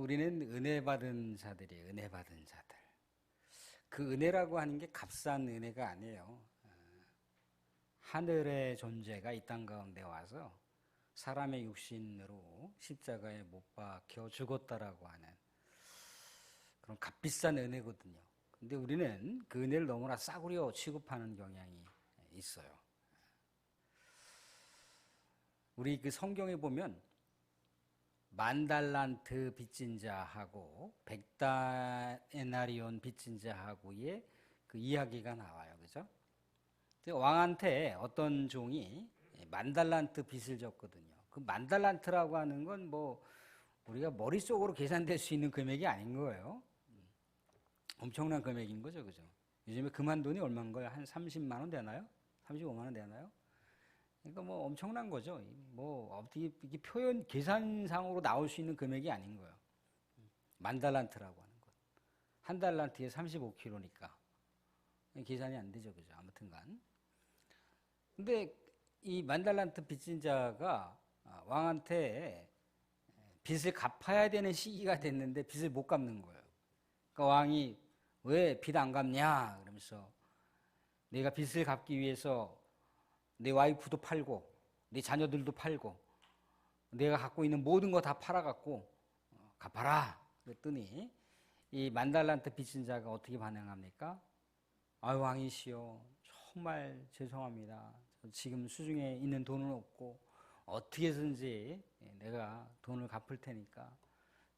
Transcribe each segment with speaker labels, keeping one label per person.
Speaker 1: 우리는 은혜 받은 자들이에요. 은혜 받은 자들. 그 은혜라고 하는 게 값싼 은혜가 아니에요. 하늘의 존재가 이 땅 가운데 와서 사람의 육신으로 십자가에 못 박혀 죽었다라고 하는 그런 값비싼 은혜거든요. 근데 우리는 그 은혜를 너무나 싸구려 취급하는 경향이 있어요. 우리 그 성경에 보면 10,000달란트 빚진 자하고 100데나리온 빚진 자하고의 그 이야기가 나와요. 그죠? 왕한테 어떤 종이 10,000달란트 빚을 졌거든요. 그 10,000달란트라고 하는 건 뭐 우리가 머릿속으로 계산될 수 있는 금액이 아닌 거예요. 엄청난 금액인 거죠. 그죠? 요즘에 금한 돈이 얼마인 거예요? 한 30만 원 되나요? 35만 원 되나요? 그러니까 뭐 엄청난 거죠. 뭐 어떻게 이게 표현 계산상으로 나올 수 있는 금액이 아닌 거예요. 10,000달란트라고 하는 것. 한 달란트에 35kg니까 계산이 안 되죠. 그죠? 아무튼간. 근데 이 10,000달란트 빚진 자가 왕한테 빚을 갚아야 되는 시기가 됐는데 빚을 못 갚는 거예요. 그러니까 왕이 왜 빚 안 갚냐? 그러면서 내가 빚을 갚기 위해서 내 와이프도 팔고 내 자녀들도 팔고 내가 갖고 있는 모든 거 다 팔아갖고 갚아라. 그랬더니 이 10,000달란트 빚진 자가 어떻게 반응합니까? 아유 왕이시여 정말 죄송합니다. 지금 수중에 있는 돈은 없고 어떻게 해서든지 내가 돈을 갚을 테니까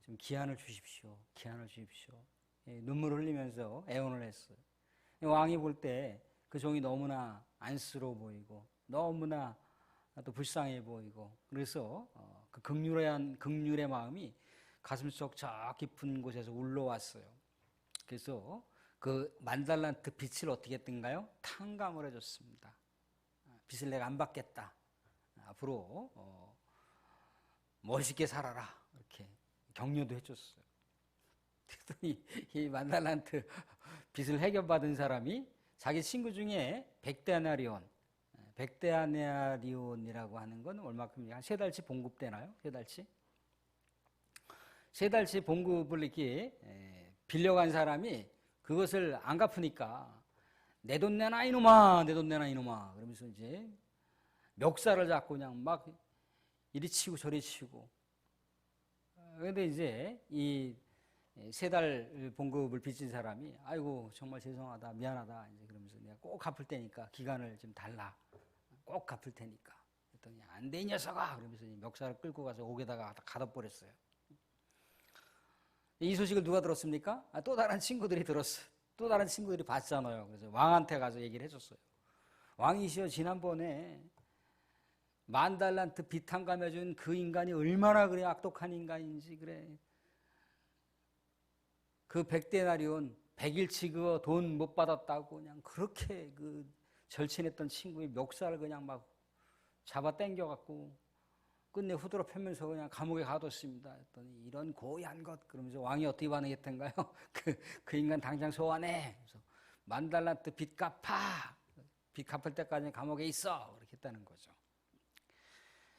Speaker 1: 좀 기한을 주십시오. 기한을 주십시오. 눈물을 흘리면서 애원을 했어요. 왕이 볼 때 그 종이 너무나 안쓰러워 보이고 너무나 또 불쌍해 보이고 그래서 그 긍휼의 마음이 가슴속 저 깊은 곳에서 울러왔어요. 그래서 그 10,000달란트 빚을 어떻게 했던가요? 탕감을 해줬습니다. 빚을 내가 안 받겠다. 앞으로 멋있게 살아라. 이렇게 격려도 해줬어요. 그랬더니 이 10,000달란트 빚을 해결받은 사람이 자기 친구 중에 100데나리온이라고 하는 건 얼마큼이냐? 한 3달치 봉급되나요? 3달치? 3달치 봉급을 이렇게 빌려간 사람이 그것을 안 갚으니까 내 돈 내놔 이놈아, 내 돈 내놔 이놈아. 그러면서 이제 멱살을 잡고 그냥 막 이리 치고 저리 치고. 그런데 이제 이 3달 봉급을 빚진 사람이 아이고 정말 죄송하다 미안하다 이제 그러면서 내가 꼭 갚을 테니까 기간을 좀 달라. 꼭 갚을 테니까. 그랬더니 안 돼 이 녀석아. 그러면서 멱살을 끌고 가서 옥에다가 가둬버렸어요. 이 소식을 누가 들었습니까? 또 다른 친구들이 들었어요. 또 다른 친구들이 봤잖아요. 그래서 왕한테 가서 얘기를 해줬어요. 왕이시여 지난번에 10,000달란트 빚 탕감해준 그 인간이 얼마나 그래 악독한 인간인지 그래. 그 100데나리온 100일치 그 돈 못 받았다고 그냥 그렇게 그 절친했던 친구의 멱살을 그냥 막 잡아 당겨갖고 끝내 후드로 펴면서 그냥 감옥에 가뒀습니다. 했더니 이런 고얀 것 그러면서 왕이 어떻게 반응했던가요? 그 인간 당장 소환해. 그래서 10,000달란트 빚 갚아. 빚 갚을 때까지 감옥에 있어. 그렇게 했다는 거죠.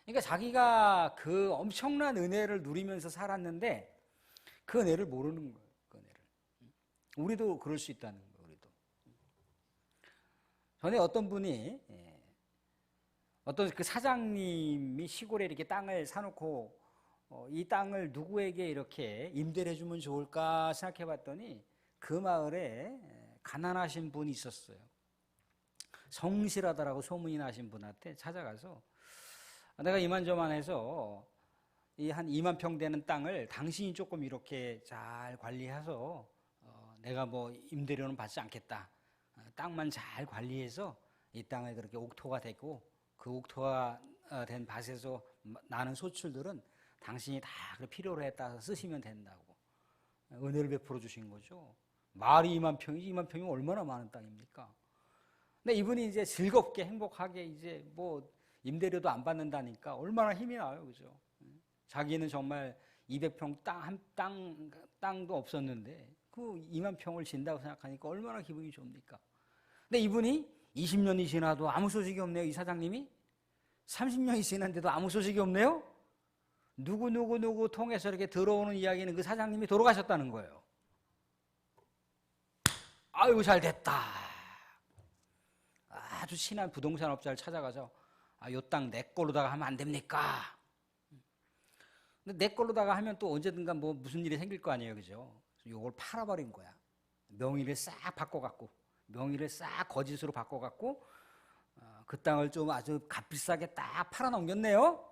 Speaker 1: 그러니까 자기가 그 엄청난 은혜를 누리면서 살았는데 그 은혜를 모르는 거예요. 그 은혜를. 우리도 그럴 수 있다는 거예요. 우리도. 전에 어떤 분이 어떤 그 사장님이 시골에 이렇게 땅을 사놓고 이 땅을 누구에게 이렇게 임대를 해주면 좋을까 생각해 봤더니 그 마을에 가난하신 분이 있었어요. 성실하다라고 소문이 나신 분한테 찾아가서 내가 이만저만해서 이 한 2만 평 되는 땅을 당신이 조금 이렇게 잘 관리해서 내가 뭐 임대료는 받지 않겠다. 땅만 잘 관리해서 이 땅에 그렇게 옥토가 되고 그 옥토가 된 밭에서 나는 소출들은 당신이 다 필요로에 따라서 쓰시면 된다고 은혜를 베풀어 주신 거죠. 마을이 2만 평이지 2만 평이면 얼마나 많은 땅입니까? 근데 이분이 이제 즐겁게 행복하게 이제 뭐 임대료도 안 받는다니까 얼마나 힘이 나요, 그죠? 자기는 정말 200평 땅도 없었는데 그 2만 평을 진다고 생각하니까 얼마나 기분이 좋습니까? 근데 이분이 20년이 지나도 아무 소식이 없네요. 이 사장님이 30년이 지났는데도 아무 소식이 없네요. 누구 통해서 이렇게 들어오는 이야기는 그 사장님이 돌아가셨다는 거예요. 아유, 잘 됐다. 아주 친한 부동산 업자를 찾아가서 요 땅 내 걸로다가 하면 안 됩니까? 근데 내 걸로다가 하면 또 언제든가 뭐 무슨 일이 생길 거 아니에요, 그죠? 요걸 팔아버린 거야. 명의를 싹 바꿔갖고, 명의를 싹 거짓으로 바꿔갖고, 그 땅을 좀 아주 값비싸게 딱 팔아넘겼네요.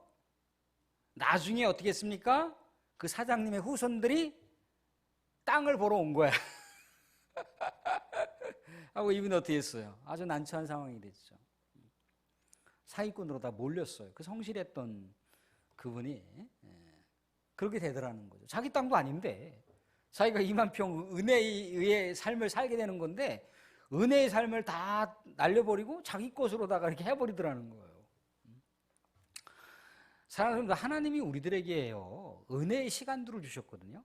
Speaker 1: 나중에 어떻게 했습니까? 그 사장님의 후손들이 땅을 보러 온 거야. 하고 이분이 어떻게 했어요? 아주 난처한 상황이 됐죠. 사기꾼으로 다 몰렸어요. 그 성실했던 그분이 그렇게 되더라는 거죠. 자기 땅도 아닌데 자기가 2만 평 은혜에 의해 삶을 살게 되는 건데 은혜의 삶을 다 날려버리고 자기 것으로다가 이렇게 해버리더라는 거예요. 사랑하는 여러분, 하나님이 우리들에게요 은혜의 시간들을 주셨거든요.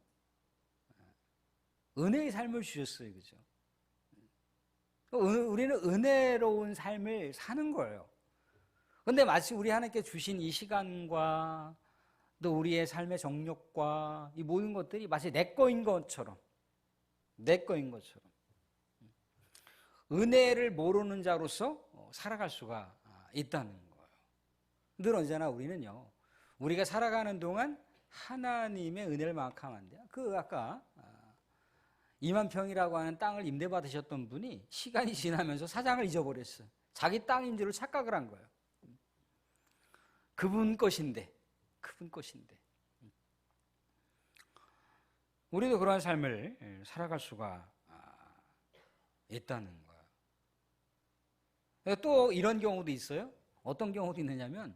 Speaker 1: 은혜의 삶을 주셨어요, 그죠? 우리는 은혜로운 삶을 사는 거예요. 근데 마치 우리 하나님께 주신 이 시간과 또 우리의 삶의 정욕과 이 모든 것들이 마치 내 거인 것처럼 은혜를 모르는 자로서 살아갈 수가 있다는 거예요. 늘 언제나 우리는요 우리가 살아가는 동안 하나님의 은혜를 만끽하면 안 돼요. 그 아까 2만 평이라고 하는 땅을 임대받으셨던 분이 시간이 지나면서 사장을 잊어버렸어요. 자기 땅인 줄 착각을 한 거예요. 그분 것인데 우리도 그러한 삶을 살아갈 수가 있다는 거예요. 또 이런 경우도 있어요. 어떤 경우도 있느냐면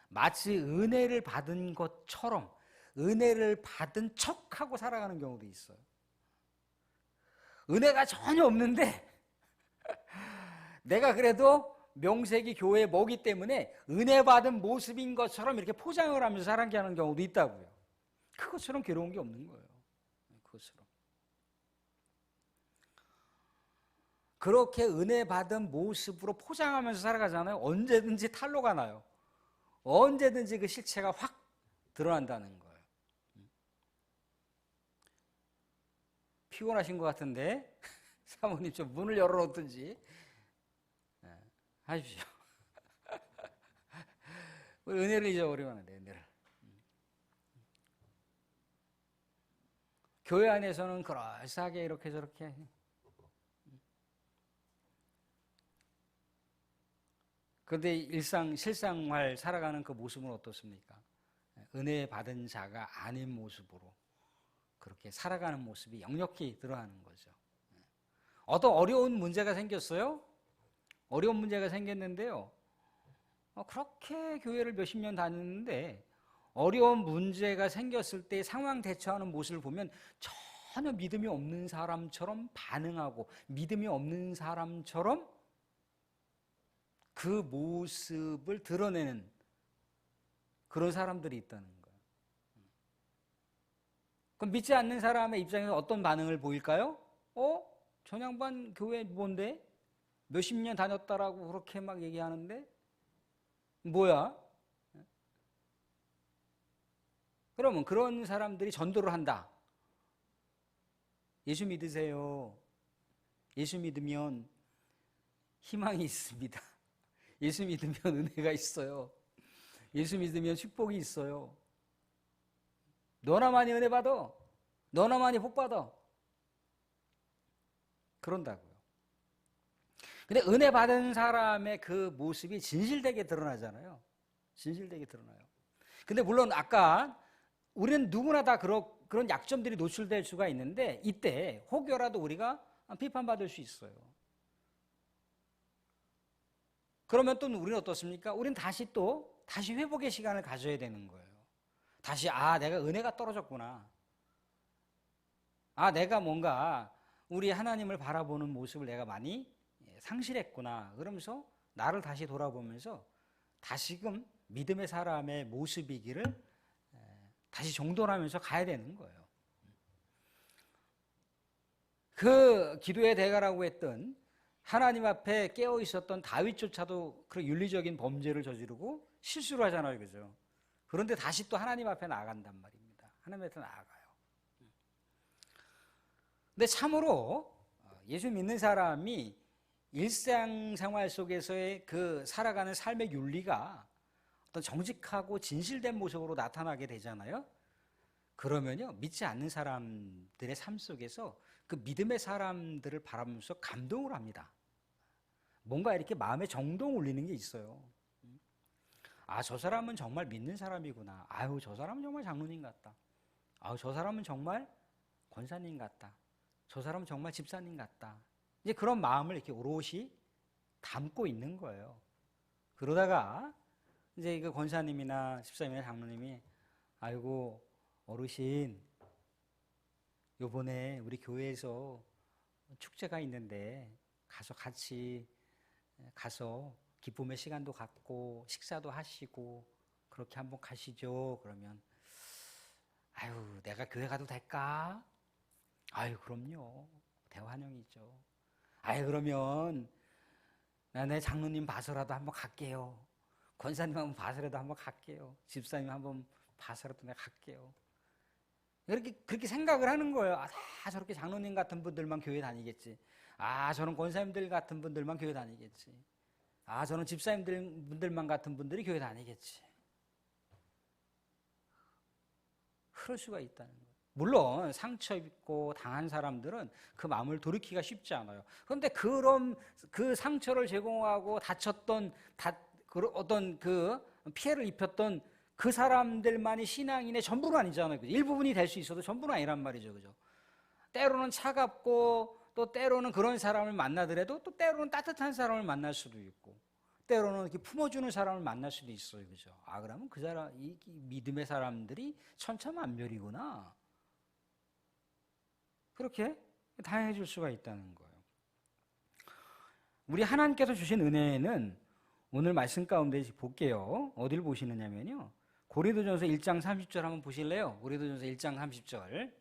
Speaker 1: 마치 은혜를 받은 것처럼 은혜를 받은 척하고 살아가는 경우도 있어요. 은혜가 전혀 없는데 내가 그래도 명색이 교회에 뭐기 때문에 은혜 받은 모습인 것처럼 이렇게 포장을 하면서 살게 하는 경우도 있다고요. 그것처럼 괴로운 게 없는 거예요. 그것처럼. 그렇게 은혜 받은 모습으로 포장하면서 살아가잖아요. 언제든지 탄로가 나요. 언제든지 그 실체가 확 드러난다는 거예요. 피곤하신 것 같은데 사모님 좀 문을 열어놓든지 하십시오. 은혜를 잊어버리면 안 돼요. 은혜를. 교회 안에서는 그럴싸하게 이렇게 저렇게 그런데 실생활 살아가는 그 모습은 어떻습니까? 은혜 받은 자가 아닌 모습으로 그렇게 살아가는 모습이 역력히 드러나는 거죠. 어떤 어려운 문제가 생겼어요. 어려운 문제가 생겼는데요. 그렇게 교회를 몇십 년 다녔는데 어려운 문제가 생겼을 때 상황 대처하는 모습을 보면 전혀 믿음이 없는 사람처럼 반응하고 믿음이 없는 사람처럼 그 모습을 드러내는 그런 사람들이 있다는 거예요. 그럼 믿지 않는 사람의 입장에서 어떤 반응을 보일까요? 저 양반 교회 뭔데? 몇십 년 다녔다라고 그렇게 막 얘기하는데 뭐야? 그러면 그런 사람들이 전도를 한다. 예수 믿으세요. 예수 믿으면 희망이 있습니다. 예수 믿으면 은혜가 있어요. 예수 믿으면 축복이 있어요. 너나 많이 은혜 받아. 너나 많이 복 받아. 그런다고요. 근데 은혜 받은 사람의 그 모습이 진실되게 드러나잖아요. 진실되게 드러나요. 근데 물론 아까 우리는 누구나 다 그런 약점들이 노출될 수가 있는데 이때 혹여라도 우리가 비판받을 수 있어요. 그러면 또 우리는 어떻습니까? 우리는 다시 회복의 시간을 가져야 되는 거예요. 다시 내가 은혜가 떨어졌구나. 내가 뭔가 우리 하나님을 바라보는 모습을 내가 많이 상실했구나. 그러면서 나를 다시 돌아보면서 다시금 믿음의 사람의 모습이기를 다시 정돈하면서 가야 되는 거예요. 그 기도의 대가라고 했던 하나님 앞에 깨어 있었던 다윗조차도 그런 윤리적인 범죄를 저지르고 실수를 하잖아요, 그죠? 그런데 다시 또 하나님 앞에 나아간단 말입니다. 하나님 앞에 나아가요. 근데 참으로 예수 믿는 사람이 일상생활 속에서의 그 살아가는 삶의 윤리가 어떤 정직하고 진실된 모습으로 나타나게 되잖아요. 그러면요, 믿지 않는 사람들의 삶 속에서 그 믿음의 사람들을 바라보면서 감동을 합니다. 뭔가 이렇게 마음에 정동 울리는 게 있어요. 아, 저 사람은 정말 믿는 사람이구나. 아유, 저 사람은 정말 장로님 같다. 아유, 저 사람은 정말 권사님 같다. 저 사람은 정말 집사님 같다. 이제 그런 마음을 이렇게 오롯이 담고 있는 거예요. 그러다가 이제 그 권사님이나 집사님이나 장로님이 아이고 어르신 요번에 우리 교회에서 축제가 있는데 같이 가서 기쁨의 시간도 갖고 식사도 하시고 그렇게 한번 가시죠. 그러면 아유 내가 교회 가도 될까? 아유 그럼요. 대환영이죠. 아유 그러면 나 내 장로님 봐서라도 한번 갈게요. 권사님 한번 봐서라도 한번 갈게요. 집사님 한번 봐서라도 내가 갈게요. 그렇게 생각을 하는 거예요. 아, 저렇게 장로님 같은 분들만 교회 다니겠지. 아, 저는 권사님들 같은 분들만 교회 다니겠지. 아, 저는 집사님들만 같은 분들이 교회 다니겠지. 그럴 수가 있다는 거예요. 물론 상처 입고 당한 사람들은 그 마음을 돌이키기가 쉽지 않아요. 그런데 그런 그 상처를 제공하고 다쳤던 어떤 그 피해를 입혔던 그 사람들만이 신앙인의 전부는 아니잖아요. 일부분이 될 수 있어도 전부는 아니란 말이죠. 그죠? 때로는 차갑고 또 때로는 그런 사람을 만나더라도 또 때로는 따뜻한 사람을 만날 수도 있고 때로는 이렇게 품어주는 사람을 만날 수도 있어요. 그죠? 아, 그러면 그 사람, 이 믿음의 사람들이 천차만별이구나. 그렇게 다양해질 수가 있다는 거예요. 우리 하나님께서 주신 은혜는 오늘 말씀 가운데 볼게요. 어디를 보시느냐면요. 고린도전서 1장 30절 한번 보실래요? 고린도전서 1장 30절.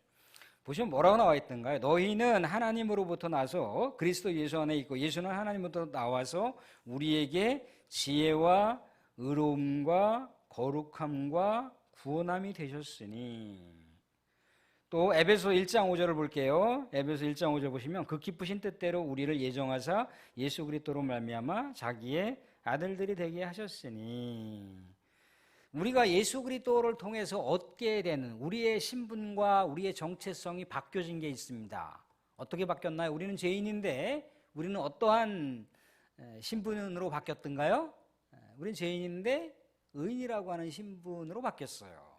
Speaker 1: 보시면 뭐라고 나와 있던가요? 너희는 하나님으로부터 나서 그리스도 예수 안에 있고 예수는 하나님으로부터 나와서 우리에게 지혜와 의로움과 거룩함과 구원함이 되셨으니. 또 에베소 1장 5절을 볼게요. 에베소 1장 5절 보시면 그 기쁘신 뜻대로 우리를 예정하사 예수 그리스도로 말미암아 자기의 아들들이 되게 하셨으니. 우리가 예수 그리스도를 통해서 얻게 되는 우리의 신분과 우리의 정체성이 바뀌어진 게 있습니다. 어떻게 바뀌었나요? 우리는 죄인인데 우리는 어떠한 신분으로 바뀌었던가요? 우리는 죄인인데 의인이라고 하는 신분으로 바뀌었어요.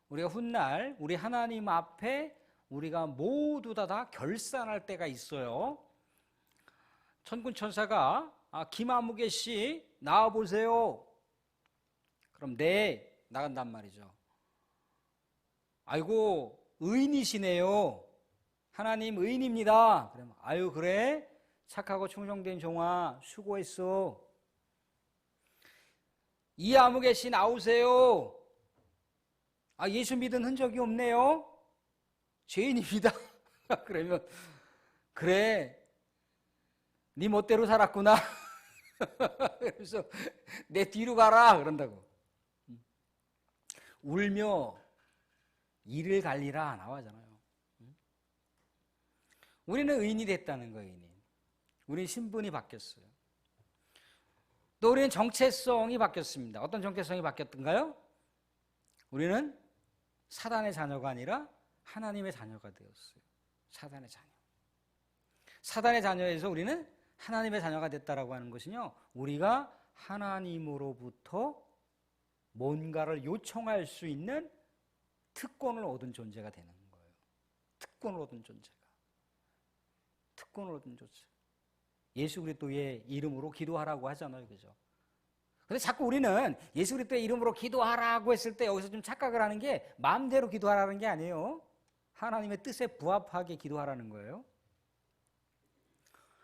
Speaker 1: 우리가 훗날 우리 하나님 앞에 우리가 모두 다 결산할 때가 있어요. 천군 천사가 김아무개 씨 나와보세요. 그럼 네 나간단 말이죠. 아이고 의인이시네요. 하나님 의인입니다. 그러면 아유 그래 착하고 충성된 종아 수고했어. 이아무개 씨 나오세요. 아, 예수 믿은 흔적이 없네요. 죄인입니다. 그러면 그래 네 멋대로 살았구나. 그래서 내 뒤로 가라 그런다고. 울며 이를 갈리라 나와잖아요. 우리는 의인이 됐다는 거예요. 우리 신분이 바뀌었어요. 또 우리는 정체성이 바뀌었습니다. 어떤 정체성이 바뀌었던가요? 우리는 사단의 자녀가 아니라 하나님의 자녀가 되었어요. 사단의 자녀. 사단의 자녀에서 우리는 하나님의 자녀가 됐다라고 하는 것은요, 우리가 하나님으로부터 뭔가를 요청할 수 있는 특권을 얻은 존재가 되는 거예요. 특권을 얻은 존재가. 특권을 얻은 존재. 예수 그리스도의 이름으로 기도하라고 하잖아요. 그죠? 근데 자꾸 우리는 예수 그리스도의 이름으로 기도하라고 했을 때 여기서 좀 착각을 하는 게 마음대로 기도하라는 게 아니에요. 하나님의 뜻에 부합하게 기도하라는 거예요.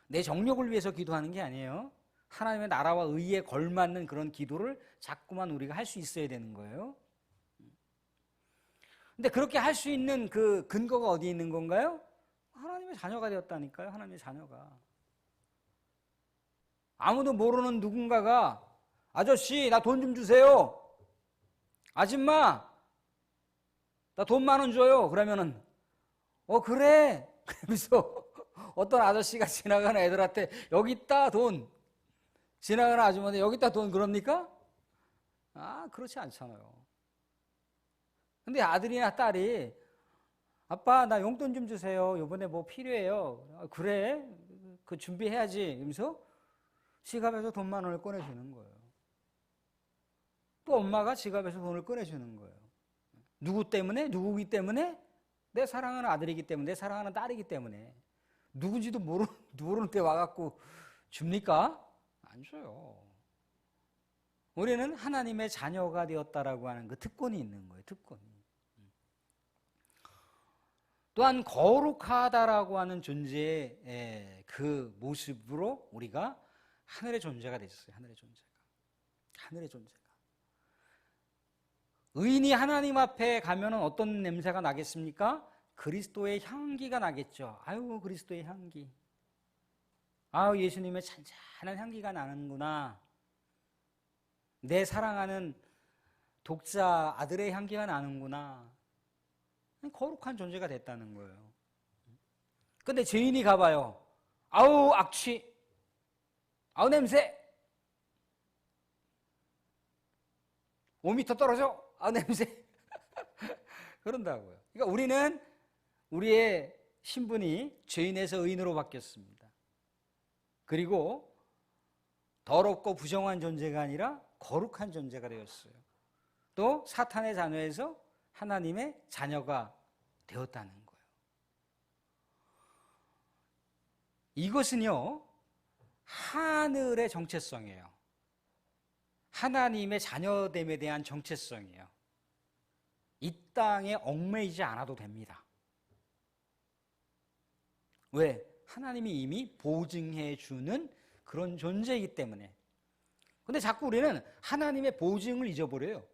Speaker 1: 내 정력을 위해서 기도하는 게 아니에요. 하나님의 나라와 의에 걸맞는 그런 기도를 자꾸만 우리가 할 수 있어야 되는 거예요. 근데 그렇게 할 수 있는 그 근거가 어디에 있는 건가요? 하나님의 자녀가 되었다니까요. 하나님의 자녀가. 아무도 모르는 누군가가 아저씨 나 돈 좀 주세요. 아줌마, 나 돈 10,000원 줘요. 그러면은 그래. 그러면서 어떤 아저씨가 지나가는 애들한테 여기 있다 돈. 지나가는 아줌마한테 여기 있다 돈 그럽니까? 그렇지 않잖아요. 근데 아들이나 딸이 아빠 나 용돈 좀 주세요. 이번에 뭐 필요해요. 그래? 그 준비해야지. 이러면서 지갑에서 돈 10,000원을 꺼내주는 거예요. 또 엄마가 지갑에서 돈을 꺼내주는 거예요. 누구 때문에? 누구기 때문에? 내 사랑하는 아들이기 때문에, 내 사랑하는 딸이기 때문에. 누군지도 모르는 때 와갖고 줍니까? 안 줘요. 우리는 하나님의 자녀가 되었다라고 하는 그 특권이 있는 거예요. 특권이. 또한 거룩하다라고 하는 존재의 그 모습으로 우리가 하늘의 존재가 되셨어요. 하늘의 존재가. 하늘의 존재가. 의인이 하나님 앞에 가면은 어떤 냄새가 나겠습니까? 그리스도의 향기가 나겠죠. 아유, 그리스도의 향기. 아유, 예수님의 잔잔한 향기가 나는구나. 내 사랑하는 독자 아들의 향기가 나는구나. 거룩한 존재가 됐다는 거예요. 근데 죄인이 가봐요. 아우, 악취. 아우, 냄새. 5m 떨어져. 아우, 냄새. 그런다고요. 그러니까 우리는 우리의 신분이 죄인에서 의인으로 바뀌었습니다. 그리고 더럽고 부정한 존재가 아니라 거룩한 존재가 되었어요. 또 사탄의 자녀에서 하나님의 자녀가 되었다는 거예요. 이것은요, 하늘의 정체성이에요. 하나님의 자녀됨에 대한 정체성이에요. 이 땅에 얽매이지 않아도 됩니다. 왜? 하나님이 이미 보증해 주는 그런 존재이기 때문에. 근데 자꾸 우리는 하나님의 보증을 잊어버려요.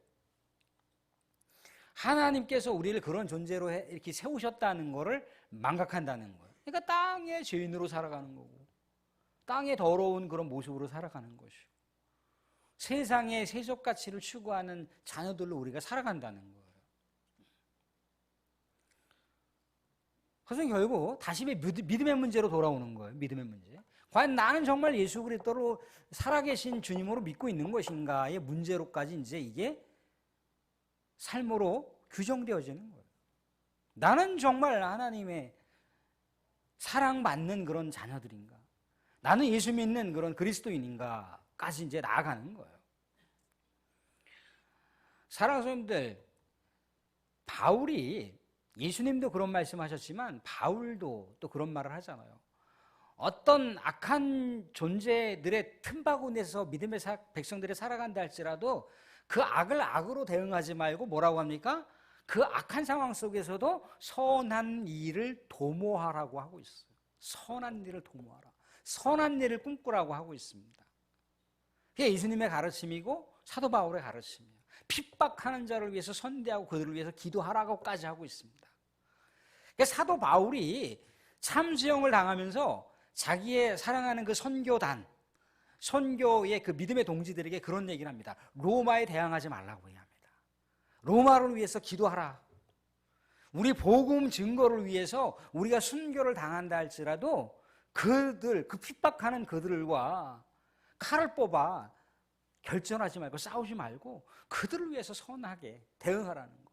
Speaker 1: 하나님께서 우리를 그런 존재로 이렇게 세우셨다는 것을 망각한다는 거예요. 그러니까 땅의 죄인으로 살아가는 거고, 땅의 더러운 그런 모습으로 살아가는 것이고, 세상의 세속 가치를 추구하는 자녀들로 우리가 살아간다는 거예요. 그래서 결국 다시 믿음의 문제로 돌아오는 거예요. 믿음의 문제. 과연 나는 정말 예수 그리스도로 살아계신 주님으로 믿고 있는 것인가의 문제로까지 이제 이게 삶으로 규정되어지는 거예요. 나는 정말 하나님의 사랑받는 그런 자녀들인가? 나는 예수 믿는 그런 그리스도인인가까지 이제 나아가는 거예요. 사랑하는 성도님들, 바울이 예수님도 그런 말씀하셨지만 바울도 또 그런 말을 하잖아요. 어떤 악한 존재들의 틈바구니에서 믿음의 백성들이 살아간다 할지라도 그 악을 악으로 대응하지 말고 뭐라고 합니까? 그 악한 상황 속에서도 선한 일을 도모하라고 하고 있어요. 선한 일을 도모하라. 선한 일을 꿈꾸라고 하고 있습니다. 그게 예수님의 가르침이고 사도 바울의 가르침이에요. 핍박하는 자를 위해서 선대하고 그들을 위해서 기도하라고까지 하고 있습니다. 그러니까 사도 바울이 참수형을 당하면서 자기의 사랑하는 그 선교단, 선교의 그 믿음의 동지들에게 그런 얘기를 합니다. 로마에 대항하지 말라고 얘기합니다. 로마를 위해서 기도하라. 우리 복음 증거를 위해서 우리가 순교를 당한다 할지라도 그 핍박하는 그들과 칼을 뽑아 결전하지 말고 싸우지 말고 그들을 위해서 선하게 대응하라는 거예요.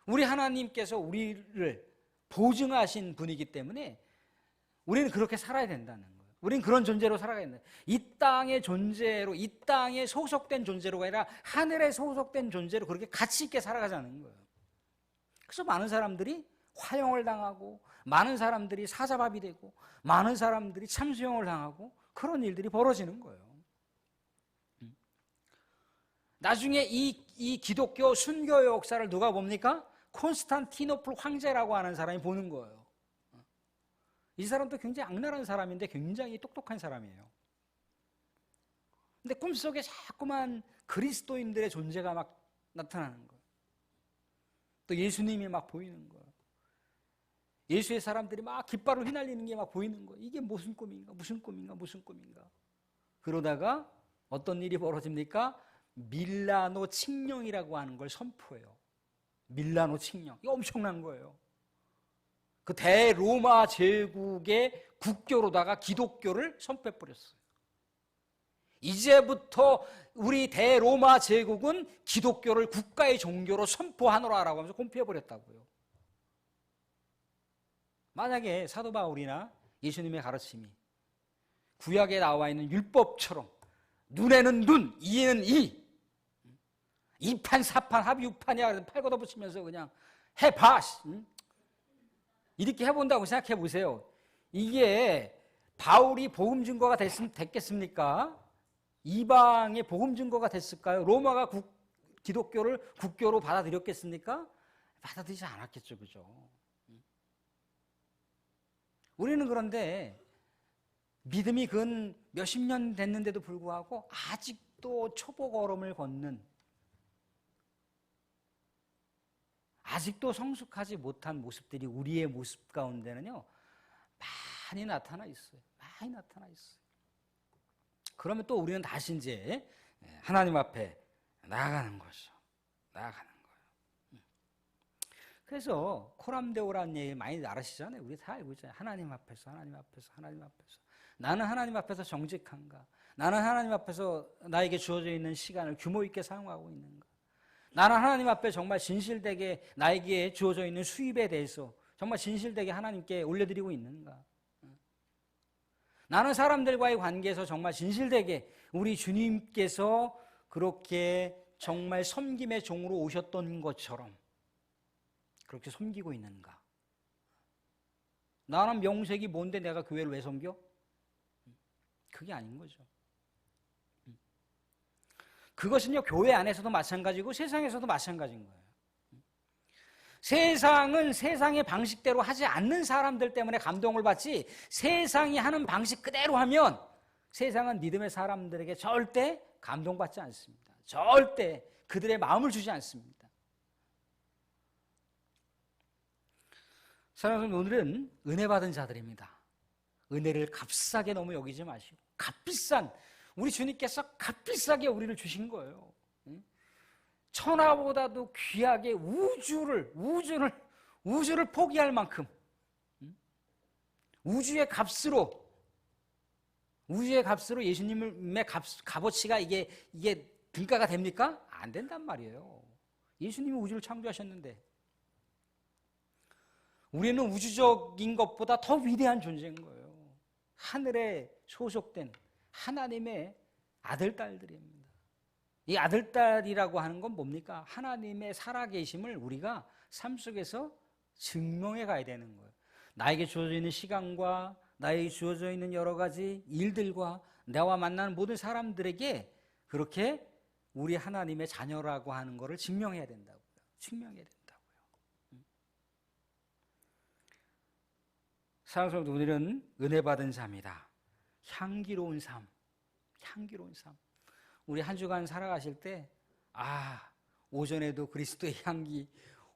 Speaker 1: 우리 하나님께서 우리를 보증하신 분이기 때문에 우리는 그렇게 살아야 된다는 거예요. 우리는 그런 존재로 살아가야 된다. 이 땅의 존재로, 이 땅에 소속된 존재로가 아니라 하늘에 소속된 존재로 그렇게 가치 있게 살아가자는 거예요. 그래서 많은 사람들이 화형을 당하고 많은 사람들이 사자밥이 되고 많은 사람들이 참수형을 당하고 그런 일들이 벌어지는 거예요. 나중에 이 기독교 순교의 역사를 누가 봅니까? 콘스탄티노플 황제라고 하는 사람이 보는 거예요. 이 사람도 굉장히 악랄한 사람인데 굉장히 똑똑한 사람이에요. 근데 꿈속에 자꾸만 그리스도인들의 존재가 막 나타나는 거예요. 또 예수님이 막 보이는 거예요. 예수의 사람들이 막 깃발을 휘날리는 게 막 보이는 거예요. 이게 무슨 꿈인가, 무슨 꿈인가, 무슨 꿈인가. 그러다가 어떤 일이 벌어집니까? 밀라노 칙령이라고 하는 걸 선포해요. 밀라노 칙령. 이거 엄청난 거예요. 그 대로마 제국의 국교로다가 기독교를 선포해버렸어요. 이제부터 우리 대로마 제국은 기독교를 국가의 종교로 선포하노라라고 하면서 공표해버렸다고요. 만약에 사도 바울이나 예수님의 가르침이 구약에 나와 있는 율법처럼 눈에는 눈, 이에는 이, 이판, 사판, 합이 육판이야 팔 걷어붙이면서 그냥 해봐 이렇게 해본다고 생각해 보세요. 이게 바울이 복음 증거가 됐겠습니까? 이방의 복음 증거가 됐을까요? 로마가 기독교를 국교로 받아들였겠습니까? 받아들이지 않았겠죠, 그죠? 우리는 그런데 믿음이 근 몇십 년 됐는데도 불구하고 아직도 초복 얼음을 걷는, 아직도 성숙하지 못한 모습들이 우리의 모습 가운데는요 많이 나타나 있어요. 많이 나타나 있어요. 그러면 또 우리는 다시 이제 하나님 앞에 나아가는 거죠. 나아가는 거예요. 그래서 코람데오라는 얘기 많이 알으시잖아요. 우리 다 알고 있잖아요. 하나님 앞에서, 하나님 앞에서, 하나님 앞에서. 나는 하나님 앞에서 정직한가? 나는 하나님 앞에서 나에게 주어져 있는 시간을 규모 있게 사용하고 있는가? 나는 하나님 앞에 정말 진실되게 나에게 주어져 있는 수입에 대해서 정말 진실되게 하나님께 올려드리고 있는가? 나는 사람들과의 관계에서 정말 진실되게 우리 주님께서 그렇게 정말 섬김의 종으로 오셨던 것처럼 그렇게 섬기고 있는가? 나는 명색이 뭔데 내가 교회를 왜 섬겨? 그게 아닌 거죠. 그것은요 교회 안에서도 마찬가지고 세상에서도 마찬가지인 거예요. 세상은 세상의 방식대로 하지 않는 사람들 때문에 감동을 받지, 세상이 하는 방식 그대로 하면 세상은 믿음의 사람들에게 절대 감동받지 않습니다. 절대 그들의 마음을 주지 않습니다. 사랑하는 오늘은 은혜 받은 자들입니다. 은혜를 값싸게 너무 여기지 마시고 값비싼, 우리 주님께서 값비싸게 우리를 주신 거예요. 천하보다도 귀하게 우주를 포기할 만큼 우주의 값으로 예수님의 값어치가 이게 등가가 됩니까? 안 된단 말이에요. 예수님이 우주를 창조하셨는데 우리는 우주적인 것보다 더 위대한 존재인 거예요. 하늘에 소속된 하나님의 아들, 딸들입니다. 이 아들, 딸이라고 하는 건 뭡니까? 하나님의 살아계심을 우리가 삶 속에서 증명해 가야 되는 거예요. 나에게 주어져 있는 시간과 나에게 주어져 있는 여러 가지 일들과 나와 만나는 모든 사람들에게 그렇게 우리 하나님의 자녀라고 하는 것을 증명해야 된다고요. 증명해야 된다고요. 사랑스러운 우리는 은혜 받은 자입니다. 향기로운 삶, 향기로운 삶. 우리 한 주간 살아가실 때, 오전에도 그리스도의 향기,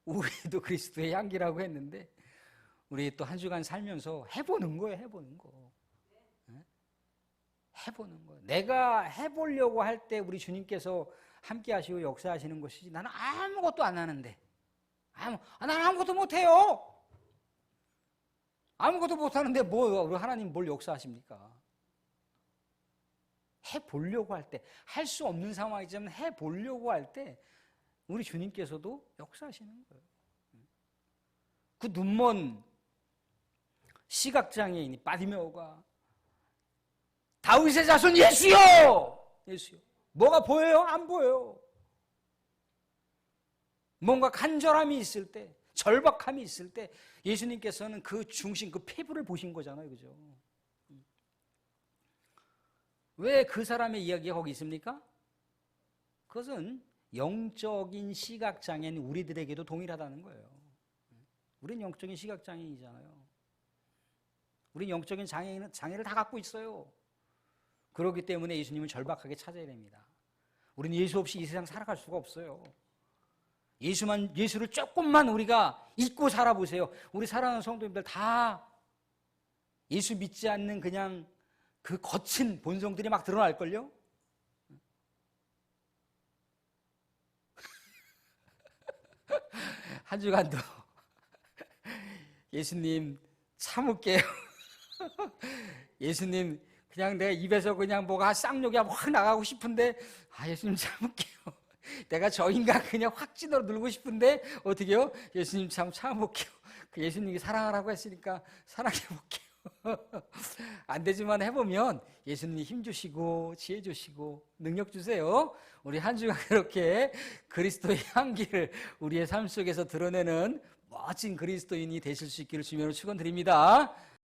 Speaker 1: 오후에도 그리스도의 향기라고 했는데, 우리 또 한 주간 살면서 해보는 거예요, 해보는 거. 해보는 거예요. 내가 해보려고 할 때 우리 주님께서 함께 하시고 역사하시는 것이지, 나는 아무것도 안 하는데, 나는 아무것도 못해요. 아무것도 못하는데 우리 하나님 뭘 역사하십니까? 해보려고 할 때, 할 수 없는 상황이지만 해보려고 할 때 우리 주님께서도 역사하시는 거예요. 그 눈먼 시각장애인이 바디메오가 다윗의 자손 예수요! 예수요. 뭐가 보여요? 안 보여요. 뭔가 간절함이 있을 때, 절박함이 있을 때 예수님께서는 그 중심, 그 피부를 보신 거잖아요. 그죠? 왜 그 사람의 이야기가 거기 있습니까? 그것은 영적인 시각장애는 우리들에게도 동일하다는 거예요. 우리는 영적인 시각장애인이잖아요. 우리는 영적인 장애를 다 갖고 있어요. 그렇기 때문에 예수님은 절박하게 찾아야 됩니다. 우리는 예수 없이 이 세상 살아갈 수가 없어요. 예수를 조금만 우리가 잊고 살아보세요. 우리 사랑하는 성도님들 다 예수 믿지 않는 그냥 그 거친 본성들이 막 드러날걸요? 한 주간도 예수님 참을게요. 예수님 그냥 내 입에서 그냥 뭐가 쌍욕이 확 나가고 싶은데 예수님 참을게요. 내가 저 인간 그냥 확 찌들어 늘고 싶은데 어떻게요? 예수님 참을게요. 그 예수님이 사랑하라고 했으니까 사랑해볼게요. 안 되지만 해보면 예수님이 힘 주시고 지혜 주시고 능력 주세요. 우리 한 주간 그렇게 그리스도의 향기를 우리의 삶 속에서 드러내는 멋진 그리스도인이 되실 수 있기를 주님으로 축원드립니다.